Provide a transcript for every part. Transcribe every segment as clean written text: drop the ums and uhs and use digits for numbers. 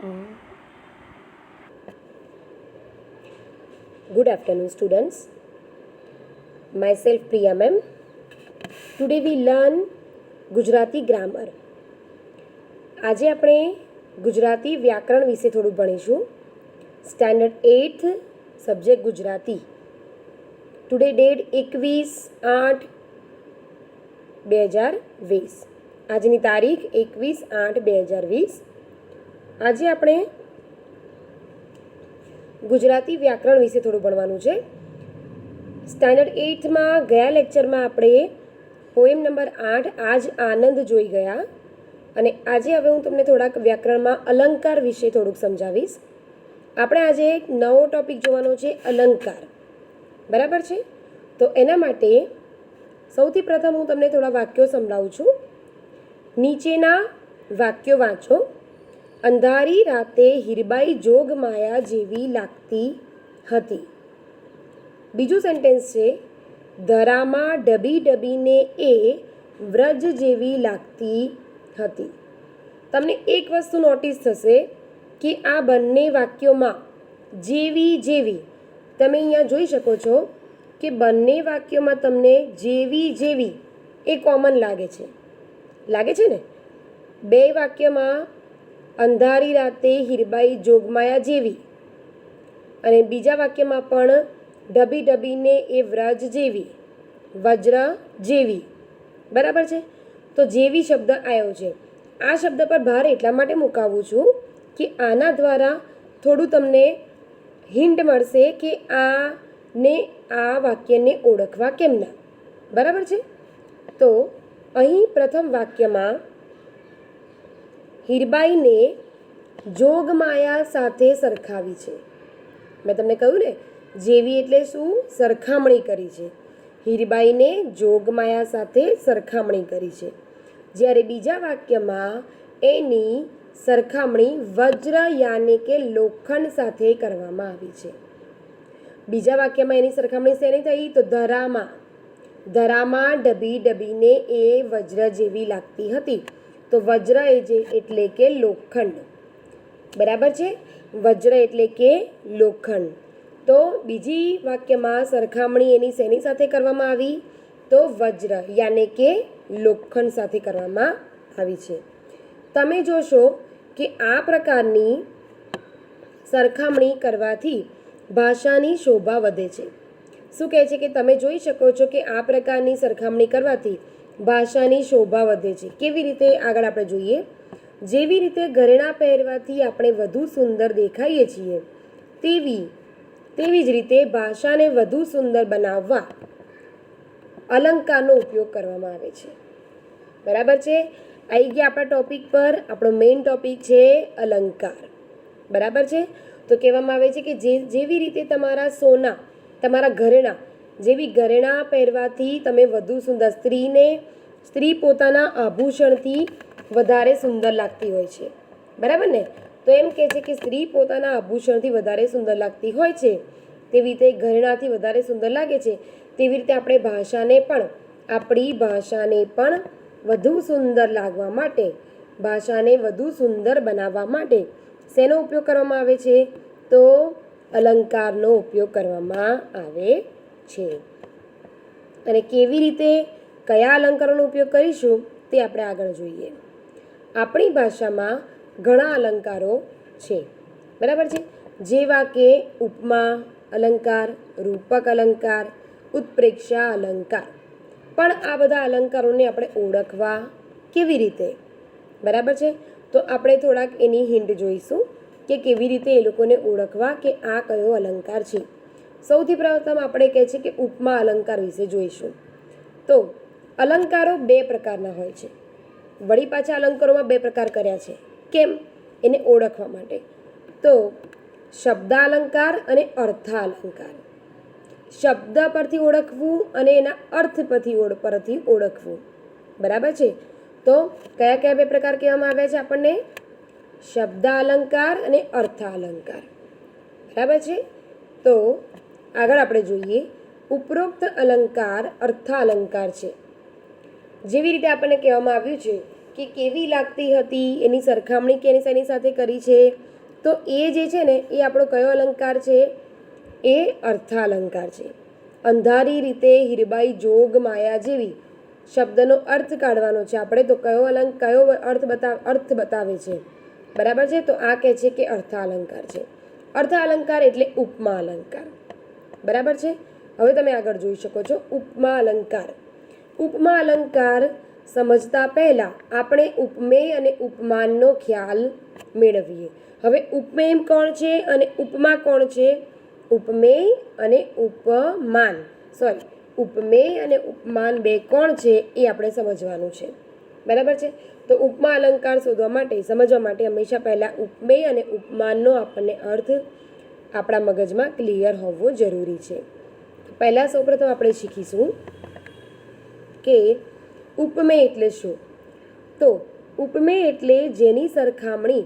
Good afternoon, students. Myself Priya ma'am. Today we learn Gujarati grammar. આજે આપણે ગુજરાતી વ્યાકરણ વિશે થોડું ભણીશું. Standard 8th subject Gujarati. Today date 21/8/2020. આજની તારીખ 21/8/2020. આજે આપણે ગુજરાતી વ્યાકરણ વિશે થોડું ભણવાનું છે. સ્ટાન્ડર્ડ 8માં ગયા લેક્ચરમાં આપણે પોએમ નંબર 8 આજ આનંદ જોઈ ગયા અને આજે હવે હું તમને થોડાક વ્યાકરણમાં અલંકાર વિશે થોડુંક સમજાવીશ. આપણે આજે એક નવો ટોપિક જોવાનો છે, અલંકાર. બરાબર છે? તો એના માટે સૌથી પ્રથમ હું તમને થોડા વાક્યો સંભળાવું છું. નીચેના વાક્યો વાંચો. અંધારી રાતે હીરબાઈ જોગ માયા જેવી લાગતી હતી. બીજું સેન્ટેન્સ છે, ધરામાં ડબી ડબીને એ વ્રજ જેવી લાગતી હતી. તમને એક વસ્તુ નોટિસ થશે કે આ બંને વાક્યોમાં જેવી જેવી તમે અહીંયા જોઈ શકો છો કે બંને વાક્યોમાં તમને જેવી જેવી એ કોમન લાગે છે. લાગે છે ને? બે વાક્યમાં અંધારી રાતે હીરબાઈ જોગમાયા જેવી અને બીજા વાક્યમાં પણ ડબી ડબીને એ વ્રજ જેવી, વજ્ર જેવી. બરાબર છે? તો જેવી શબ્દ આવ્યો છે. આ શબ્દ પર ભાર એટલા માટે મુકાવું છું કે આના દ્વારા થોડું તમને હિન્ટ મળશે કે આને આ વાક્યને ઓળખવા કેમના. બરાબર છે? તો અહીં પ્રથમ વાક્યમાં હીરબાઈને જોગમાયા સાથે સરખાવી છે. મેં તમને કહ્યું ને, જેવી એટલે શું? સરખામણી કરી છે. હીરબાઈને જોગમાયા સાથે સરખામણી કરી છે. જ્યારે બીજા વાક્યમાં એની સરખામણી વજ્ર યાને કે લોખંડ સાથે કરવામાં આવી છે. બીજા વાક્યમાં એની સરખામણી શેની થઈ? તો ધરામાં. ધરામાં ડબી ડબીને એ વજ્ર જેવી લાગતી હતી. તો વજ્ર એટલે કે લોખંડ. બરાબર છે? વજ્ર એટલે કે લોખંડ. તો બીજી વાક્યમાં સરખામણી એની શેની સાથે કરવામાં આવી? તો વજ્ર યાને કે લોખંડ સાથે કરવામાં આવી છે. તમે જોશો કે આ પ્રકારની સરખામણી કરવાથી ભાષાની શોભા વધે છે. શું કહે છે? કે તમે જોઈ શકો છો કે આ પ્રકારની સરખામણી કરવાથી ભાષાની શોભા વધે છે. કેવી રીતે? આગળ આપણે જોઈએ. જેવી રીતે ઘરેણાં પહેરવાથી આપણે વધુ સુંદર દેખાઈએ છીએ તેવી જ રીતે ભાષાને વધુ સુંદર બનાવવા અલંકારનો ઉપયોગ કરવામાં આવે છે. બરાબર છે? આવી ગયા આપણા ટોપિક પર. આપણો મેઇન ટોપિક છે અલંકાર. બરાબર છે? તો કહેવામાં આવે છે કે જેવી રીતે તમારા સોના, તમારા ઘરેણાં, જેવી ઘરેણાં પહેરવાથી તમે વધુ સુંદર, સ્ત્રી પોતાના આભૂષણથી વધારે સુંદર લાગતી હોય છે. બરાબર ને? તો એમ કહે છે કે સ્ત્રી પોતાના આભૂષણથી વધારે સુંદર લાગતી હોય છે, તેવી રીતે ઘરેણાથી વધારે સુંદર લાગે છે. તેવી રીતે આપણી ભાષાને પણ વધુ સુંદર લાગવા માટે, ભાષાને વધુ સુંદર બનાવવા માટે શેનો ઉપયોગ કરવામાં આવે છે? તો અલંકારનો ઉપયોગ કરવામાં આવે છે. અને કેવી રીતે, કયા અલંકારોનો ઉપયોગ કરીશું તે આપણે આગળ જોઈએ. આપણી ભાષામાં ઘણા અલંકારો છે. બરાબર છે? જેવા કે ઉપમા અલંકાર, રૂપક અલંકાર, ઉત્પ્રેક્ષા અલંકાર. પણ આ બધા અલંકારોને આપણે ઓળખવા કેવી રીતે? બરાબર છે? તો આપણે થોડાક એની હિન્ટ જોઈશું કે કેવી રીતે એ લોકોને ઓળખવા કે આ કયો અલંકાર છે. સૌથી પ્રથમ આપણે કહે છે કે ઉપમા અલંકાર વિશે જોઈશું. તો અલંકારો બે પ્રકારના હોય છે. વળી પાછા અલંકારોમાં બે પ્રકાર કર્યા છે. કેમ? એને ઓળખવા માટે. તો શબ્દાલંકાર અને અર્થાલંકાર. શબ્દ પરથી ઓળખવું અને એના અર્થ પરથી ઓળખવું. બરાબર છે? તો કયા કયા બે પ્રકાર કહેવામાં આવ્યા છે આપણને? શબ્દાલંકાર અને અર્થાલંકાર. બરાબર છે? તો આગળ આપણે જોઈએ. ઉપરોક્ત અલંકાર અર્થાલંકાર છે. જેવી રીતે આપણને કહેવામાં આવ્યું છે કે કેવી લાગતી હતી એની સરખામણી કેની શેની સાથે કરી છે? તો એ જે છે ને એ આપણો કયો અલંકાર છે? એ અર્થાલંકાર છે. અંધારી રીતે હીરબાઈ જોગ માયા જેવી શબ્દનો અર્થ કાઢવાનો છે આપણે. તો કયો અર્થ બતાવે છે? બરાબર છે. તો આ કહે છે કે અર્થાલંકાર છે. અર્થાલંકાર એટલે ઉપમા અલંકાર. બરાબર છે. હવે તમે આગળ જોઈ શકો છો ઉપમા અલંકાર. ઉપમા અલંકાર સમજતા પહેલા આપણે ઉપમેય અને ઉપમાનનો ખ્યાલ મેળવીએ. હવે ઉપમેય કોણ છે અને ઉપમા કોણ છે? ઉપમેય અને ઉપમાન ઉપમેય અને ઉપમાન બે કોણ છે એ આપણે સમજવાનું છે. બરાબર છે. તો ઉપમા અલંકાર શોધવા માટે, સમજવા માટે હંમેશા પહેલાં ઉપમેય અને ઉપમાનનો આપણને અર્થ આપણા મગજમાં ક્લિયર હોવો જરૂરી છે. પહેલાં સૌપ્રથમ આપણે શીખીશું કે ઉપમેય એટલે શું. તો ઉપમેય એટલે જેની સરખામણી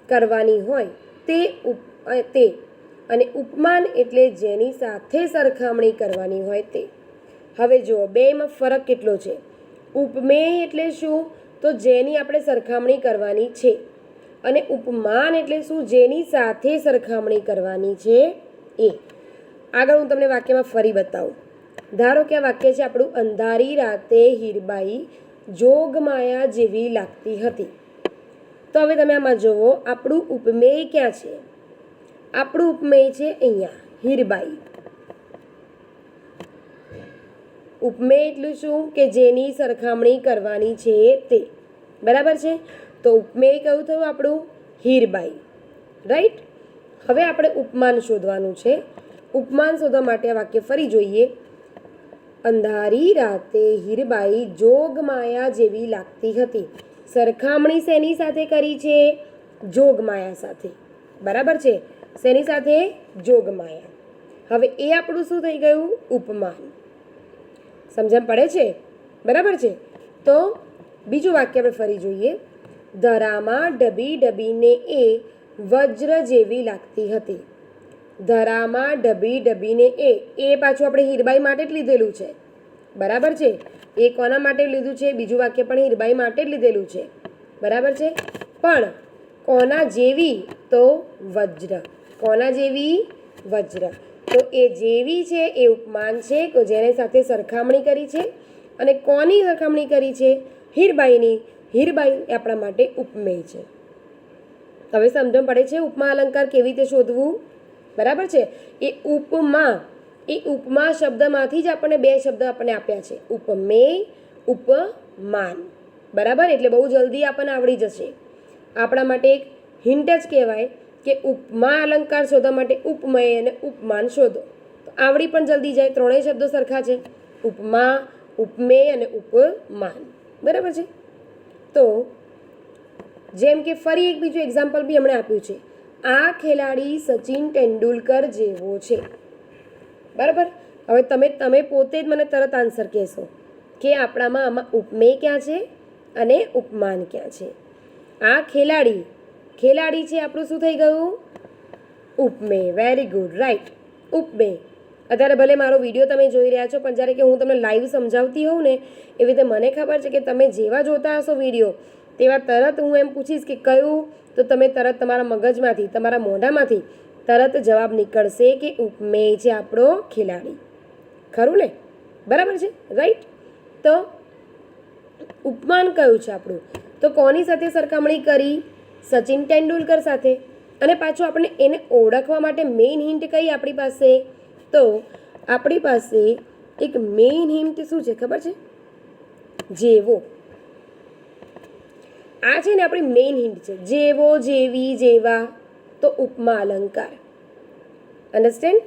કરવાની હોય તે અને ઉપમાન એટલે જેની સાથે સરખામણી કરવાની હોય તે. હવે જુઓ, બેમાં ફરક કેટલો છે. ઉપમેય એટલે શું? તો જેની આપણે સરખામણી કરવાની છે. અને ઉપમાન એટલે શું? જેની સાથે સરખામણી કરવાની છે એ. આગળ હું તમને વાક્યમાં ફરી બતાવું. ધારો કે આ વાક્ય છે આપણું, અંધારી રાતે હીરબાઈ જોગમાયા જેવી લાગતી હતી. તો હવે તમે આમાં જુઓ, આપણું ઉપમેય ક્યાં છે? આપણું ઉપમેય છે અહીંયા, હીરબાઈ. ઉપમેય એટલું શું? કે જેની સરખામણી કરવાની છે તે. બરાબર છે. તો ઉપમેય કયું થયું આપણું? હીરબાઈ. રાઈટ. હવે આપણે ઉપમાન શોધવાનું છે. ઉપમાન શોધવા માટે આ વાક્ય ફરી જોઈએ. અંધારી રાતે હીરબાઈ જોગમાયા જેવી લાગતી હતી. સરખામણી શેની સાથે કરી છે? જોગમાયા સાથે. બરાબર છે. શેની સાથે? જોગમાયા. હવે એ આપણું શું થઈ ગયું? ઉપમાન. સમજણ પડે છે? બરાબર છે. તો બીજું વાક્ય આપણે ફરી જોઈએ. ધરામાં ડબી ડબીને એ વજ્ર જેવી લાગતી હતી. ધરામાં ડબી ડબીને એ પાછું આપણે હીરબાઈ માટે જ લીધેલું છે. બરાબર છે. એ કોના માટે લીધું છે? બીજું વાક્ય પણ હીરબાઈ માટે જ લીધેલું છે. બરાબર છે. પણ કોના જેવી? તો વજ્ર. કોના જેવી? વજ્ર. તો એ જેવી છે એ ઉપમાન છે, તો જેની સાથે સરખામણી કરી છે. અને કોની સરખામણી કરી છે? હીરબાઈની. હીરબાઈ આપણા માટે ઉપમેય છે. હવે સમજણ પડે છે ઉપમા અલંકાર કેવી રીતે શોધવું? બરાબર છે. એ ઉપમા શબ્દમાંથી જ આપણને બે શબ્દ આપણને આપ્યા છે, ઉપમેય, ઉપમાન. બરાબર. એટલે બહુ જલ્દી આપણને આવડી જશે. આપણા માટે એક હિન્ટ જ કહેવાય કે ઉપમા અલંકાર શોધવા માટે ઉપમેય અને ઉપમાન શોધો, તો આવડી પણ જલ્દી જાય. ત્રણેય શબ્દો સરખા છે, ઉપમા, ઉપમેય અને ઉપમાન. બરાબર છે. તો જેમ કે ફરી એક બીજું એક્ઝામ્પલ બી હમણાં આપ્યું છે. આ ખેલાડી સચિન તેંડુલકર જેવો છે. બરાબર. હવે તમે પોતે જ મને તરત આન્સર કહેશો કે આપણામાં આમાં ઉપમેય ક્યાં છે અને ઉપમાન ક્યાં છે. આ ખેલાડી છે આપણું શું થઈ ગયું? ઉપમેય. Very good. રાઈટ. ઉપમેય. અત્યારે ભલે મારો વિડીયો તમે જોઈ રહ્યા છો, પણ જ્યારે કે હું તમને લાઈવ સમજાવતી હોઉં ને, એવી રીતે મને ખબર છે કે તમે જેવા જોતા હશો વિડીયો તેવા તરત હું એમ પૂછીશ કે કયું, તો તમે તરત તમારા મગજમાંથી, તમારા મોઢામાંથી તરત જવાબ નીકળશે કે ઉપમેય છે આપણો ખેલાડી. ખરું ને? બરાબર છે. રાઈટ. તો ઉપમાન કયું છે આપણું? તો કોની સાથે સરખામણી કરી? સચિન તેંડુલકર સાથે. અને પાછું આપણે એને ઓળખવા માટે મેઇન હિન્ટ કઈ આપણી પાસે? તો આપણી પાસે એક મેઇન હિન્ટ શું છે ખબર છે? જેવો. આ છે ને આપણી મેઇન હિન્ટ છે. જેવો, જેવી, જેવા. તો ઉપમા અલંકાર. અન્ડરસ્ટેન્ડ?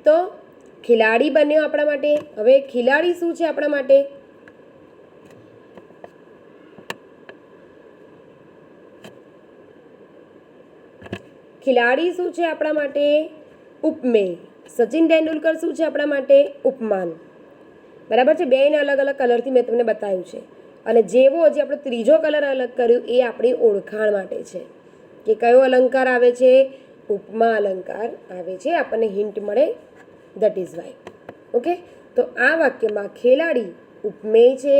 તો ખિલાડી બન્યો આપણા માટે. હવે ખિલાડી શું છે આપણા માટે? ખિલાડી શું છે આપણા માટે? ઉપમેય. સચિન તેંડુલકર શું છે આપણા માટે? ઉપમાન. બરાબર છે. બેને અલગ અલગ કલરથી મેં તમને બતાવ્યું છે. અને જેવો હજી આપણો ત્રીજો કલર અલગ કર્યું એ આપણી ઓળખાણ માટે છે કે કયો અલંકાર આવે છે? ઉપમા અલંકાર આવે છે. આપણને હિન્ટ મળે. That is why. ઓકે. તો આ વાક્યમાં ખેલાડી ઉપમેય છે,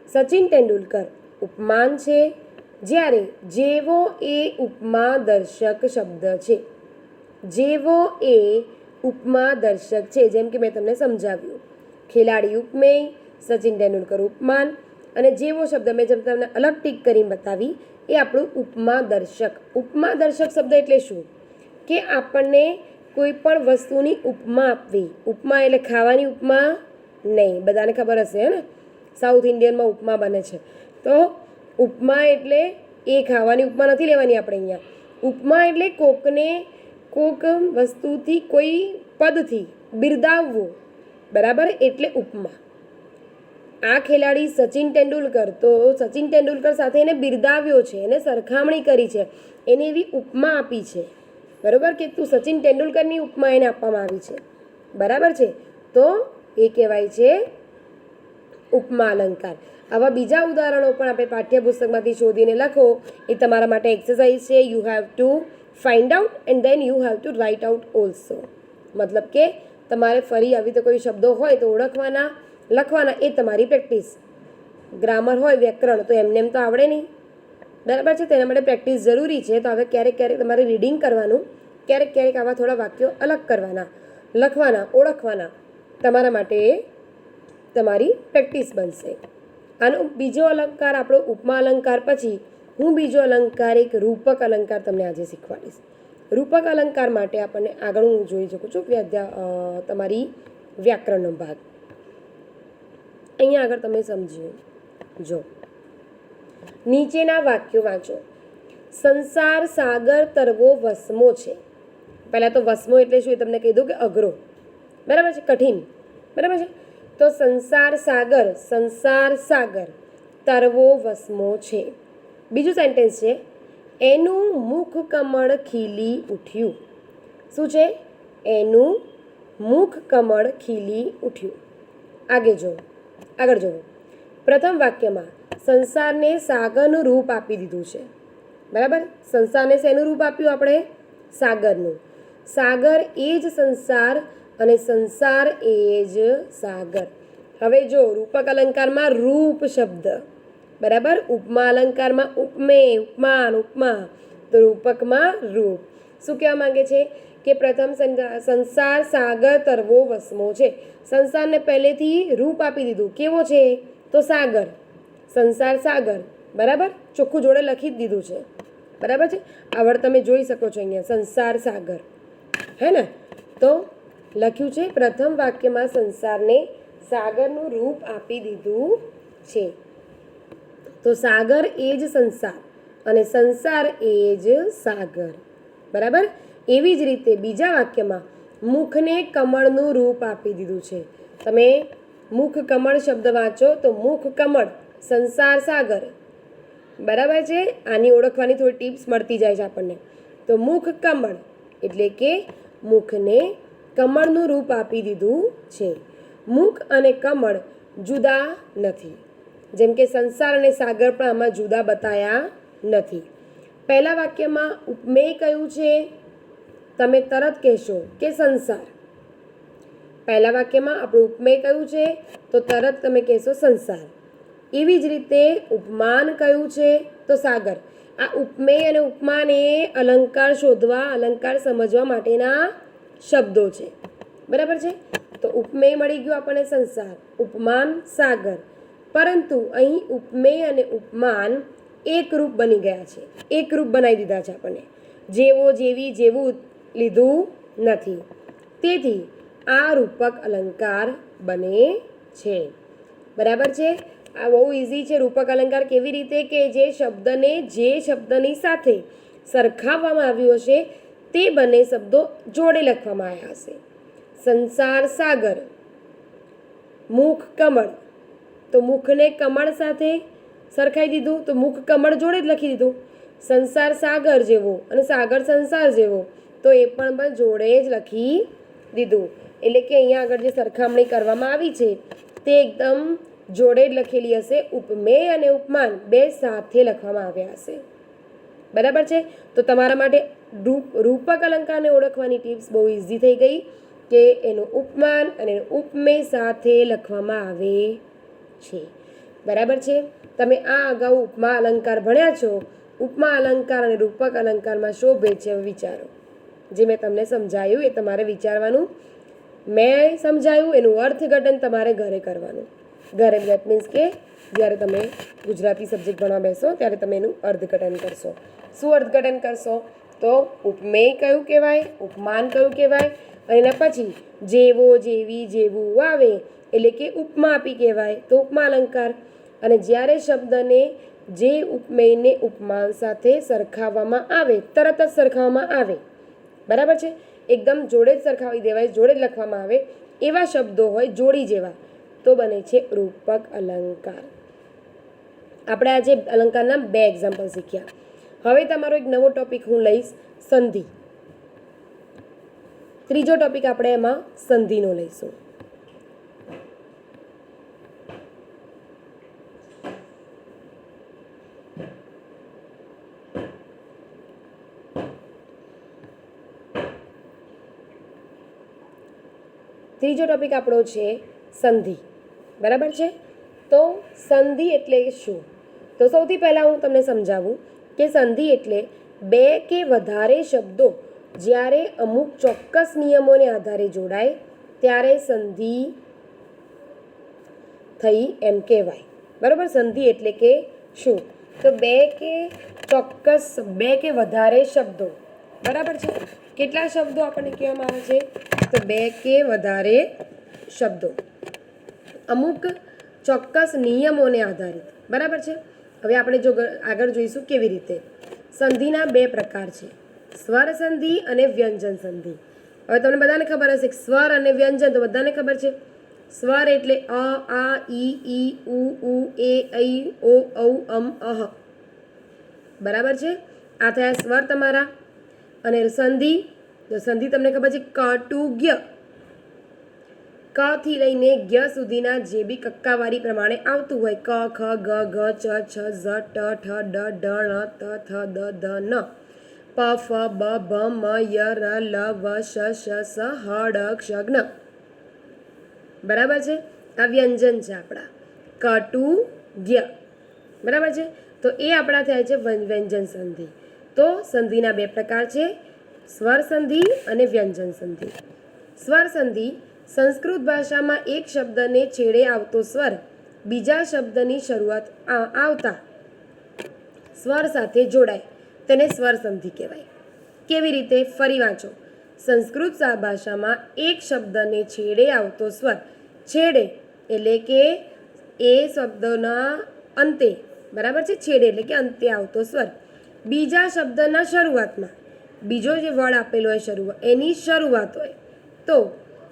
સચિન તેંડુલકર ઉપમાન છે, જ્યારે જેવો એ ઉપમા દર્શક શબ્દ છે. જેવો એ ઉપમા દર્શક છે. જેમ કે મેં તમને સમજાવ્યું, ખેલાડી ઉપમેય, સચિન તેંડુલકર ઉપમાન, અને જેવો શબ્દ મેં જેમ તમને અલગ ટીક કરીને બતાવી એ આપણું ઉપમા દર્શક. ઉપમા દર્શક શબ્દ એટલે શું કે આપણને કોઈ પણ વસ્તુની ઉપમા આપવી. ઉપમા એટલે ખાવાની ઉપમા નહીં, બધાને ખબર હશે હે ને, સાઉથ ઇન્ડિયનમાં ઉપમા બને છે. તો ઉપમા એટલે એ ખાવાની ઉપમા નથી લેવાની આપણે અહીંયા. ઉપમા એટલે કોકને કોક વસ્તુથી, કોઈ પદથી બિરદાવવું, બરાબર, એટલે ઉપમા. આ ખેલાડી સચિન તેંડુલકર, તો સચિન તેંડુલકર સાથે એને બિરદાવ્યો છે, એને સરખામણી કરી છે, એને એવી ઉપમા આપી છે, બરાબર, કે તું સચિન તેંડુલકરની ઉપમા એને આપવામાં આવી છે, બરાબર છે. તો એ કહેવાય છે ઉપમા અલંકાર. આવા બીજા ઉદાહરણો પણ આપણે પાઠ્યપુસ્તકમાંથી શોધીને લખો. એ તમારા માટે એક્સરસાઇઝ છે. You have to find out and then you have to write out also. મતલબ કે તમારે ફરી આવી રીતે કોઈ શબ્દો હોય તો ઓળખવાના, લખવાના, એ તમારી પ્રેક્ટિસ. ગ્રામર હોય, વ્યાકરણ, તો એમને એમ તો આવડે નહીં, બરાબર છે. તેના માટે પ્રેક્ટિસ જરૂરી છે. તો હવે ક્યારેક ક્યારેક તમારે રીડિંગ કરવાનું, ક્યારેક ક્યારેક આવા થોડા વાક્યો અલગ કરવાના, લખવાના, ઓળખવાના. તમારા માટે તમારી પ્રેક્ટિસ બનશે. આનો બીજો અલંકાર આપણો ઉપમા અલંકાર. પછી હું બીજો અલંકાર, એક રૂપક અલંકાર તમને આજે શીખવાડીશ. રૂપક અલંકાર માટે આપણને આગળ હું જોઈ શકું છું તમારી વ્યાકરણનો ભાગ. અહીંયા આગળ તમે સમજ્યું. જો નીચેના વાક્યો વાંચો. સંસાર સાગર તરવો વસમો છે. પહેલાં તો વસમો એટલે શું એ તમને કહી દઉં કે અઘરો, બરાબર છે, કઠિન, બરાબર છે. તો સંસાર સાગર તરવો વસમો છે. બીજું સેન્ટેન્સ છે, એનું મુખ કમળ ખીલી ઉઠ્યું. શું છે? એનું મુખ કમળ ખીલી ઉઠ્યું. આગળ જુઓ. પ્રથમ વાક્યમાં સંસારને સાગરનું રૂપ આપી દીધું છે, બરાબર. સંસારને શેનું રૂપ આપ્યું આપણે? સાગરનું. સાગર એ જ સંસાર અને સંસાર એ જ સાગર. હવે જો રૂપક અલંકારમાં રૂપ શબ્દ, બરાબર. ઉપમા અલંકારમાં ઉપમેય, ઉપમાન, ઉપમા. તો રૂપકમાં રૂપ. શું કહેવા માંગે છે કે પ્રથમ સંસાર સાગર તરવો વસમો છે. સંસારને પહેલેથી રૂપ આપી દીધું. કેવો છે? તો સાગર. સંસાર સાગર, બરાબર, ચોખ્ખું જોડે લખી જ દીધું છે, બરાબર છે. આવડ તમે જોઈ શકો છો અહીંયા સંસાર સાગર, હે ને. તો લખ્યું છે પ્રથમ વાક્યમાં સંસારને સાગરનું રૂપ આપી દીધું છે. તો સાગર એ જ સંસાર અને સંસાર એ જ સાગર, બરાબર. એવી જ રીતે બીજા વાક્યમાં મુખને કમળનું રૂપ આપી દીધું છે. તમે મુખ કમળ શબ્દ વાંચો તો મુખ કમળ, સંસાર સાગર, બરાબર છે. આની ઓળખવાની થોડી ટિપ્સ મળતી જાય છે આપણને. તો મુખ કમળ એટલે કે મુખને કમળનું રૂપ આપી દીધું છે. મુખ અને કમળ જુદા નથી, જેમ કે સંસાર અને સાગર પણ આમાં જુદા બતાયા નથી. પહેલા વાક્યમાં ઉપમેય કયું છે? તમે તરત કહેશો કે સંસાર. પહેલા વાક્યમાં આપણું ઉપમેય કયું છે? તો તરત તમે કહેશો સંસાર. એવી જ રીતે ઉપમાન કયું છે? તો સાગર. આ ઉપમેય અને ઉપમાન એ અલંકાર શોધવા, અલંકાર સમજવા માટેના શબ્દો છે, બરાબર છે. તો ઉપમેય મળી ગયું આપણને સંસાર, ઉપમાન સાગર. પરંતુ અહીં ઉપમેય અને ઉપમાન એકરૂપ બની ગયા છે, એકરૂપ બનાવી દીધા છે આપણને. જેવો, જેવી, જેવું લીધું નથી. તેથી આ રૂપક અલંકાર બને છે, બરાબર છે. આ બહુ ઇઝી છે. રૂપક અલંકાર કેવી રીતે? કે જે શબ્દને જે શબ્દની સાથે સરખાવવામાં આવ્યું હશે તે બંને શબ્દો જોડે લખવામાં આવ્યા હશે. સંસાર સાગર, મુખ કમળ, તો મુખને કમળ સાથે સરખાઈ દીધું, તો મુખ કમળ જોડે જ લખી દીધું. સંસાર સાગર જેવો અને સાગર સંસાર જેવો, તો એ પણ જોડે જ લખી દીધું. એટલે કે અહીંયા આગળ જે સરખામણી કરવામાં આવી છે તે એકદમ જોડે જ લખેલી હશે. ઉપમેય અને ઉપમાન બે સાથે લખવામાં આવ્યા હશે, બરાબર છે. તો તમારા માટે રૂપક અલંકારને ઓળખવાની ટિપ્સ બહુ ઇઝી થઈ ગઈ કે એનું ઉપમાન અને ઉપમેય સાથે લખવામાં આવે છે, બરાબર છે. તમે આ અગાઉ ઉપમા અલંકાર ભણ્યા છો. ઉપમા અલંકાર અને રૂપક અલંકારમાં શું ભેદ છે વિચારો. જે મેં તમને સમજાયું એ તમારે વિચારવાનું. મેં સમજાયું એનું અર્થઘટન તમારે ઘરે કરવાનું. ઘરે દેટ મીન્સ કે જ્યારે તમે ગુજરાતી સબ્જેક્ટ ભણવા બેસો ત્યારે તમે એનું અર્થઘટન કરશો. શું અર્થઘટન કરશો? તો ઉપમેય કયું કહેવાય, ઉપમાન કયું કહેવાય, અને એના પછી જેવો, જેવી, જેવું આવે એટલે કે ઉપમાપી કહેવાય, તો ઉપમા અલંકાર. અને જ્યારે શબ્દને જે ઉપમેયને ઉપમાન સાથે સરખાવવામાં આવે, તરત જ સરખાવવામાં આવે, બરાબર છે, એકદમ જોડે જ સરખાવી દેવાય, જોડે જ લખવામાં આવે એવા શબ્દો હોય જોડી જેવા, તો બને છે રૂપક અલંકાર. આપણે આજે અલંકારના 2 એક્ઝામ્પલ શીખ્યા. હવે તમારો એક નવો ટોપિક હું લઈશ, સંધિ. ત્રીજો ટોપિક આપણે એમાં સંધિનો લઈશું. ત્રીજો ટોપિક આપણો છે સંધિ. બરાબર છે. તો સંધિ એટલે શું? તો સૌથી પહેલાં હું તમને સમજાવું કે સંધિ એટલે 2 કે વધારે શબ્દો જ્યારે અમુક ચોક્કસ નિયમોને આધારે જોડાય ત્યારે સંધિ થઈ એમ કહેવાય. બરાબર. સંધિ એટલે કે શું? તો 2 કે વધારે શબ્દો. બરાબર છે. કેટલા શબ્દો આપણને કહેવામાં આવે છે? તો 2 કે વધારે શબ્દો અમુક ચોક્કસ નિયમોને આધારિત. બરાબર છે. હવે આપણે જો આગળ જોઈશું કેવી રીતે. સંધિના 2 પ્રકાર છે, સ્વર સંધિ અને વ્યંજન સંધિ. હવે તમને બધાને ખબર હશે કે સ્વર અને વ્યંજન તો બધાને ખબર છે. સ્વર એટલે અ, આ, ઈ, ઉ, એ, ઐ, ઓ, ઔ, અમ, અહ. બરાબર છે. આ થયા સ્વર તમારા. અને સંધિ, તો સંધિ તમને ખબર છે ક ટુ જ્ઞ. ક થી લઈને જ્ઞ સુધીના જે બી કક્કાવારી પ્રમાણે આવતું હોય, ક, ખ, ગ, ઘ, ચ, છ, ઝ, ટ, ઠ, ડ, ઢ, ણ, ત, થ, દ, ધ, ન, પ, ફ, બ, ભ, મ, ય, ર, લ, વ, શ, શ, સ, હ, ડ, ક્ષ, જ્ઞ. બરાબર છે. આ વ્યંજન છે આપણા ક ટુ જ્ઞ. બરાબર છે. તો એ આપણા થાય છે વ્યંજન સંધિ. તો સંધિના 2 પ્રકાર છે, સ્વર સંધિ અને વ્યંજન સંધિ. સ્વર સંધિ સંસ્કૃત ભાષામાં એક શબ્દને છેડે આવતો સ્વર બીજા શબ્દની શરૂઆત આવતા સ્વર સાથે જોડાય તેને સ્વર સંધિ કહેવાય. કેવી રીતે? ફરી વાંચો. સંસ્કૃત ભાષામાં એક શબ્દને છેડે આવતો સ્વર, છેડે એટલે કે એ શબ્દના અંતે, બરાબર છે, છેડે એટલે કે અંતે આવતો સ્વર બીજા શબ્દના શરૂઆતમાં, બીજો જે વર્ડ આપેલો હોય શરૂઆત, એની શરૂઆત હોય તો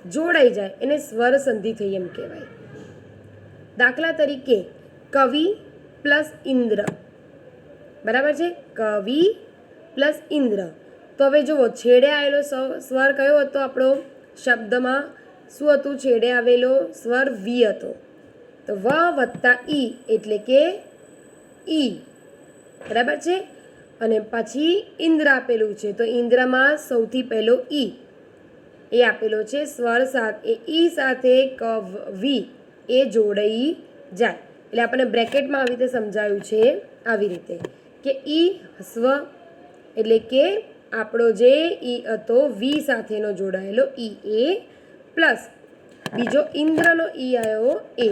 જોડાઈ જાય એને સ્વર સંધિ થઈ એમ કહેવાય. દાખલા તરીકે કવિ પ્લસ ઇન્દ્ર. બરાબર છે. કવિ પ્લસ ઇન્દ્ર. તો હવે જુઓ, છેડે આવેલો સ્વર કયો હતો આપણો શબ્દમાં? શું હતું? છેડે આવેલો સ્વર વી હતો. તો વ વત્તા ઈ એટલે કે ઈ. બરાબર છે. અને પછી ઇન્દ્ર આપેલું છે, તો ઇન્દ્રમાં સૌથી પહેલો ઈ એ આપેલો છે સ્વર સાથે, ઈ સાથે વી એ જોડાઈ જાય. એટલે આપણને બ્રેકેટમાં આવી રીતે સમજાયું છે, આવી રીતે કે ઈ સ્વ એટલે કે આપણો જે ઈ હતો વી સાથેનો જોડાયેલો ઈ એ પ્લસ બીજો ઇન્દ્રનો ઈ આવ્યો એ.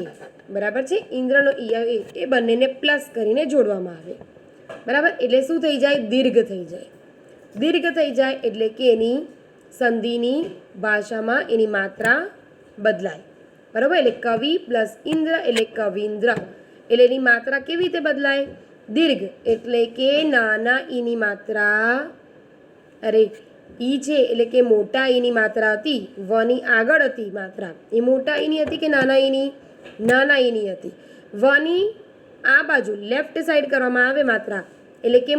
બરાબર છે. ઇન્દ્રનો ઈ આવ્યો એ બંનેને પ્લસ કરીને જોડવામાં આવે. બરાબર. એટલે શું થઈ જાય? દીર્ઘ થઈ જાય. દીર્ઘ થઈ જાય એટલે કે એની સંધિની ભાષામાં એની માત્રા બદલાય. બરાબર. એટલે કવિ પ્લસ ઇન્દ્ર એટલે કવિન્દ્ર. એટલે એની માત્રા કેવી રીતે બદલાય? દીર્ઘ એટલે કે નાના ઈની માત્રા, અરે ઈ છે એટલે કે મોટા ઈની માત્રા હતી, વની આગળ હતી માત્રા, એ મોટા ઈની હતી કે નાના ઈની? નાના ઈની હતી. વની આ બાજુ લેફ્ટ સાઈડ કરવામાં આવે માત્રા એટલે કે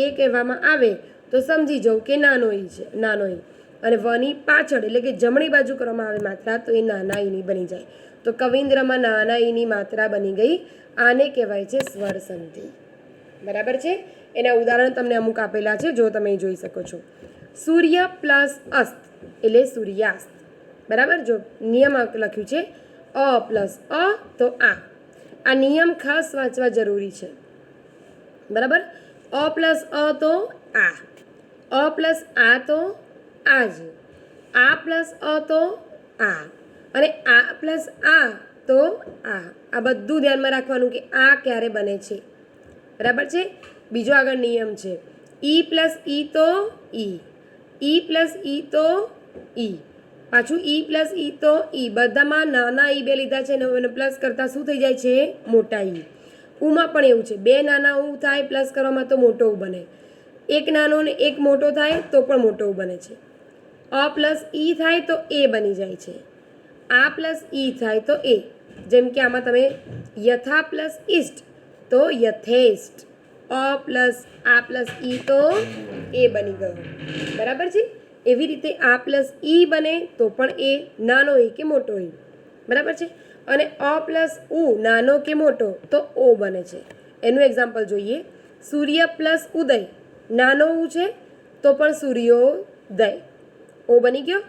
એ કહેવામાં આવે તો સમજી જાઉં કે નાનો ઈ છે, નાનો ઈ. અને વની પાછળ એટલે કે જમણી બાજુ કરવામાં આવે માત્રા તો એ નાના ઈની બની જાય. તો કવિન્દ્રમાં નાના ઈની માત્રા બની ગઈ. આને કહેવાય છે સ્વર સંધિ. બરાબર છે. એના ઉદાહરણ તમને અમુક આપેલા છે, જો તમે જોઈ શકો છો. સૂર્ય પ્લસ અસ્ત એટલે સૂર્યાસ્ત. બરાબર. જો નિયમ લખ્યું છે અ પ્લસ અ તો આ. આ નિયમ ખાસ વાંચવા જરૂરી છે, બરાબર. અ પ્લસ અ તો અ પ્લસ આ તો આ જ, આ પ્લસ અ તો આ, અને આ પ્લસ આ તો આ બધું ધ્યાનમાં રાખવાનું કે આ ક્યારે બને છે, બરાબર છે. બીજો આગળ નિયમ છે ઈ પ્લસ ઈ તો ઈ પ્લસ ઈ તો ઈ, પાછું ઈ પ્લસ ઈ તો ઈ, બધામાં નાના ઈ બે લીધા છે અને પ્લસ કરતાં શું થઈ જાય છે, મોટા ઈ. ઉમાં પણ એવું છે, બે નાના ઉ થાય પ્લસ કરવામાં તો મોટો ઉ બને, એક નાનો ને એક મોટો થાય તો પણ મોટો ઉ બને છે. અ પ્લસ ઈ થાય તો એ બની જાય છે, આ પ્લસ ઈ થાય તો એ. જેમ કે આમાં તમે યથા પ્લસ ઇષ્ટ તો યથેષ્ટ, અ પ્લસ આ પ્લસ ઈ તો એ બની ગયો, બરાબર છે. એવી રીતે આ પ્લસ ઈ બને તો પણ એ, નાનો ઈ કે મોટો ઈ, બરાબર છે. અને અ પ્લસ ઉ નાનો કે મોટો તો ઓ બને છે. એનું એક્ઝામ્પલ જોઈએ. સૂર્ય પ્લસ ઉદય, નાનો ઉ છે તો પણ સૂર્યોદય, ઓ બની ગયો.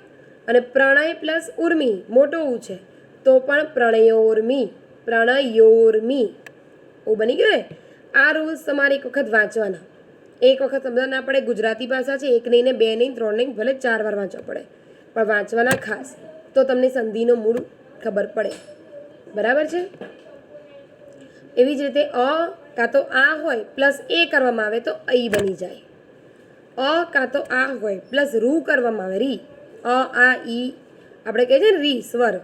અને પ્રણય પ્લસ ઉર્મી, મોટો ઉ છે તો પણ પ્રણયોર્મી, પ્રણયોર્મી, ઓ બની ગયો. આ રૂલ્સ તમારે એક વખત વાંચવાના, એક વખત સમજ ના પડે. ગુજરાતી ભાષા છે, એક નહીં ને બે નહીં ત્રણ નહીં, ભલે 4 વાર વાંચવા પડે, પણ વાંચવાના ખાસ, તો તમને સંધિનો મૂળ ખબર પડે, બરાબર છે. એવી જ રીતે અ કાં તો આ હોય પ્લસ એ કરવામાં આવે તો ઈ બની જાય, અ કાં તો આ હોય પ્લસ રૂ કરવામાં આવે રી, અ આ ઈ આપણે કહીએ છીએ ને રી સ્વર,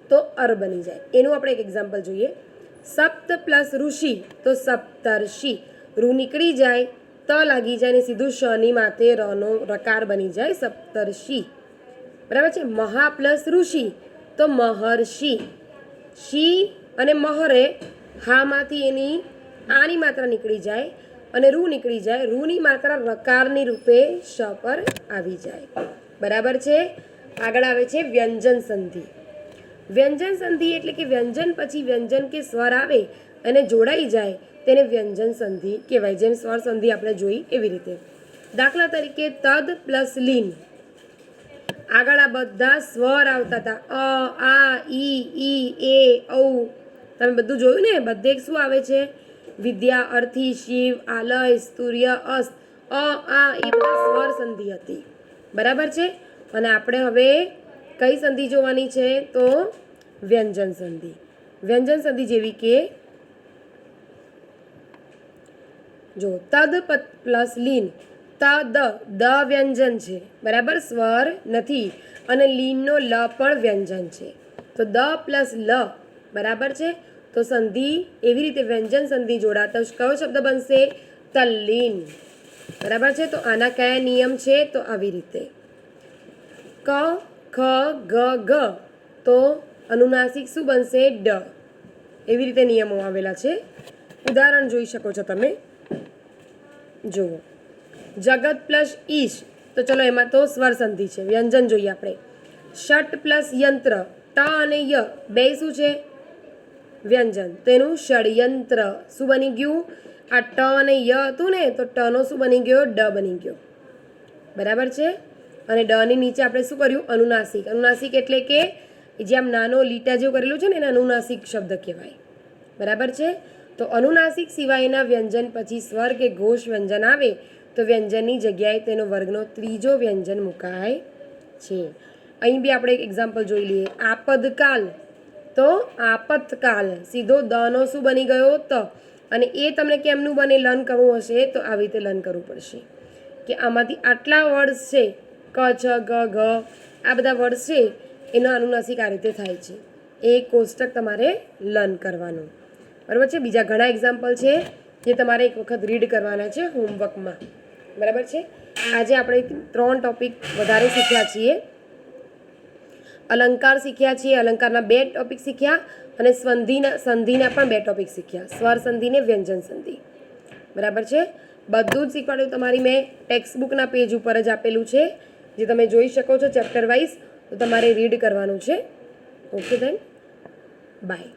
તો અર બની જાય. એનું આપણે એક એક્ઝામ્પલ જોઈએ. સપ્ત પ્લસ ઋષિ તો સપ્તર્ષિ, રૂ નીકળી જાય ત લાગી જાય ને સીધું શની માથે રનો રકાર બની જાય, સપ્તર્ષિ, બરાબર છે. મહા પ્લસ ઋષિ તો મહર્ષિ, શી અને મહરે હામાંથી એની આની માત્રા નીકળી જાય અને રૂ નીકળી જાય, રૂની માત્રા રકારની રૂપે શ પર આવી જાય, બરાબર છે. આગળ આવે છે વ્યંજન સંધિ. વ્યંજન સંધિ એટલે કે વ્યંજન પછી વ્યંજન કે સ્વર આવે અને જોડાઈ જાય તેને વ્યંજન સંધિ કહેવાય. જેમ સ્વર સંધિ આપણે જોઈ એવી રીતે. દાખલા તરીકે તદ પ્લસ લીન, આગળ આ બધા સ્વર આવતા હતા, અ આ ઈ એ ઔ, તમે બધું જોયું ને. બધે શું આવે છે, વિદ્યા, અર્થી, શિવ, આલય, સૂર્ય, અસ્ત, અ આ એ બધા સ્વર સંધિ હતી, બરાબર છે. અને આપણે હવે કઈ સંધિ જોવાની છે તો વ્યંજન સંધિ. વ્યંજન સંધિ જેવી કે જો તદ પ્લસ લીન, તદ દ વ્યંજન છે, બરાબર, સ્વર નથી, અને લીનનો લ પણ વ્યંજન છે, તો દ પ્લસ લ, બરાબર છે. તો સંધિ એવી રીતે વ્યંજન સંધિ જોડાતા કયો શબ્દ બનશે, તલ્લીન, બરાબર છે. તો આના કયા નિયમ છે તો આવી રીતે ક ખ ગ ગ, તો અનુનાસિક શું બનશે, ડ. એવી રીતે નિયમો આવેલા છે. ઉદાહરણ જોઈ શકો છો તમે, જુઓ. જગત પ્લસ ઈશ, તો ચલો એમાં તો સ્વર સંધિ છે. વ્યંજન જોઈએ આપણે. ષટ પ્લસ યંત્ર, ટ અને ય બે શું છે, વ્યંજન, તો એનું ષડયંત્ર શું બની ગયું, આ ટ અને ય હતું ને તો ટનો શું બની ગયો, ડ બની ગયો, બરાબર છે. અને ડ ની નીચે આપણે શું કર્યું, અનુનાસિક. અનુનાસિક એટલે કે જે આમ નાનો લીટા જેવું કરેલું છે ને એને અનુનાસિક શબ્દ કહેવાય, બરાબર છે. તો અનુનાસિક સિવાયના વ્યંજન પછી સ્વર કે ઘોષ વ્યંજન આવે તો વ્યંજનની જગ્યાએ તેનો વર્ગનો ત્રીજો વ્યંજન મુકાય છે. અહીં બી આપણે એક એક્ઝામ્પલ જોઈ લઈએ. આપદકાલ તો આપતકાલ, સીધો દનો શું બની ગયો, ત. અને એ તમને કેમનું બને, લર્ન કરવું હશે તો આવી રીતે લર્ન કરવું પડશે કે આમાંથી આટલા વર્ડ્સ છે, ક છ ગ ઘ આ બધા વર્ડ્સ છે, એનો અનુનાસિક આ રીતે થાય છે. એ કોષ્ટક તમારે લર્ન કરવાનું, બરાબર છે. બીજા ઘણા એક્ઝામ્પલ છે જે તમારે એક વખત રીડ કરવાના છે હોમવર્કમાં, બરાબર છે. આજે આપણે 3 ટોપિક વધારે શીખ્યા છીએ. અલંકાર શીખ્યા છીએ, અલંકારના 2 ટોપિક શીખ્યા, અને સંધિના પણ 2 ટોપિક શીખ્યા, સ્વર સંધિ ને વ્યંજન સંધિ, બરાબર છે. બધું જ શીખવાડ્યું તમારી મેં ટેક્સ્ટબુકના પેજ ઉપર જ આપેલું છે, જે તમે જોઈ શકો છો ચેપ્ટર વાઇઝ. તો તમારે રીડ કરવાનું છે. Okay then, by.